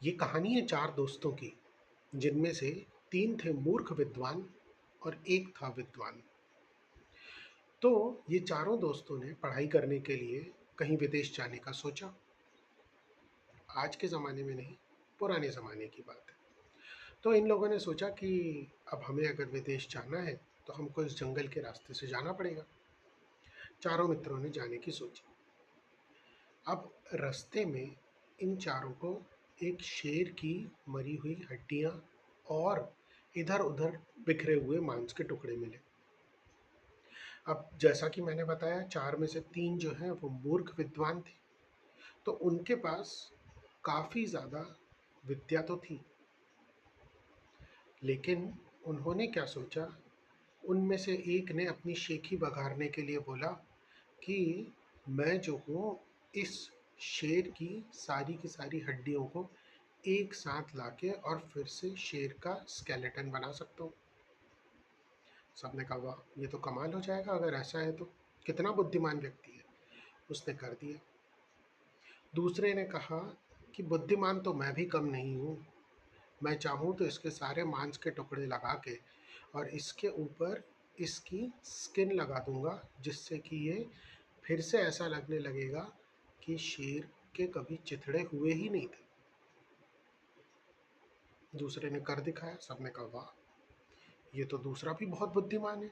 ये कहानी है चार दोस्तों की, जिनमें से तीन थे मूर्ख विद्वान और एक था विद्वान। तो ये चारों दोस्तों ने पढ़ाई करने के लिए कहीं विदेश जाने का सोचा। आज के ज़माने में नहीं, पुराने ज़माने की बात है। तो इन लोगों ने सोचा कि अब हमें अगर विदेश जाना है तो हमको इस जंगल के रास्ते से जाना पड़ेगा। चारों मित्रों ने जाने की सोची। अब रास्ते में इन चारों को एक शेर की मरी हुई हड्डियां और इधर-उधर बिखरे हुए मांस के टुकड़े मिले। अब जैसा कि मैंने बताया, चार में से तीन जो हैं वो मूर्ख विद्वान थे, तो उनके पास काफ़ी ज़्यादा विद्या तो थी, लेकिन उन्होंने क्या सोचा, उनमें से एक ने अपनी शेखी बघारने के लिए बोला कि मैं जो हूँ इस शेर की सारी हड्डियों को एक साथ लाके और फिर से शेर का स्केलेटन बना सकता हूँ। सबने कहा वाह, ये तो कमाल हो जाएगा, अगर ऐसा है तो कितना बुद्धिमान व्यक्ति है। उसने कर दिया। दूसरे ने कहा कि बुद्धिमान तो मैं भी कम नहीं हूँ, मैं चाहूँ तो इसके सारे मांस के टुकड़े लगा के और इसके ऊपर इसकी स्किन लगा दूंगा, जिससे कि ये फिर से ऐसा लगने लगेगा कि शेर के कभी चिथड़े हुए ही नहीं थे। दूसरे ने कर दिखाया। सबने कहा वाह, ये तो दूसरा भी बहुत बुद्धिमान है।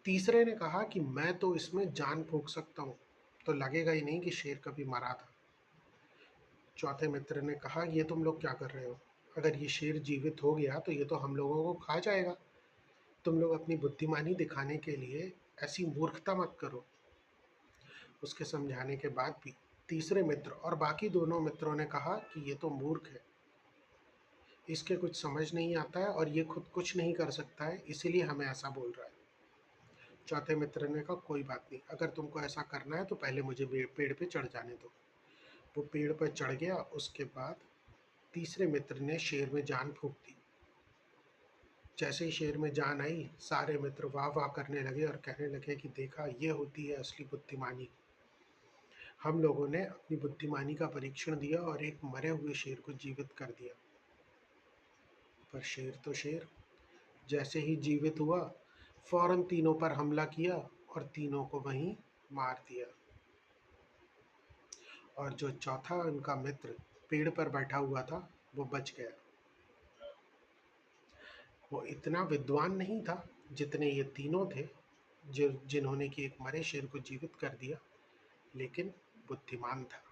तीसरे ने कहा कि मैं तो इसमें जान फूंक सकता हूँ, तो लगेगा ही नहीं कि शेर कभी मरा था। चौथे मित्र ने कहा ये तुम लोग क्या कर रहे हो, अगर ये शेर जीवित हो गया तो ये तो हम लोगों को खा जाएगा। तुम लोग अपनी बुद्धिमानी दिखाने के लिए ऐसी मूर्खता मत करो। उसके समझाने के बाद भी तीसरे मित्र और बाकी दोनों मित्रों ने कहा कि ये तो मूर्ख है, इसके कुछ समझ नहीं आता है और ये खुद कुछ नहीं कर सकता है, इसीलिए हमें ऐसा बोल रहा है। चौथे मित्र ने कहा कोई बात नहीं, अगर तुमको ऐसा करना है तो पहले मुझे पेड़ पे चढ़ जाने दो। वो पेड़ पर चढ़ गया। उसके बाद तीसरे मित्र ने शेर में जान फूंक दी। जैसे ही शेर में जान आई, सारे मित्र वाह वाह करने लगे और कहने लगे कि देखा, ये होती है असली बुद्धिमानी। हम लोगों ने अपनी बुद्धिमानी का परीक्षण दिया और एक मरे हुए शेर को जीवित कर दिया। पर शेर तो शेर, जैसे ही जीवित हुआ फौरन तीनों पर हमला किया और तीनों को वहीं मार दिया। और जो चौथा उनका मित्र पेड़ पर बैठा हुआ था, वो बच गया। वो इतना विद्वान नहीं था जितने ये तीनों थे, जिन्होंने कि एक मरे शेर को जीवित कर दिया, लेकिन बुद्धिमान था।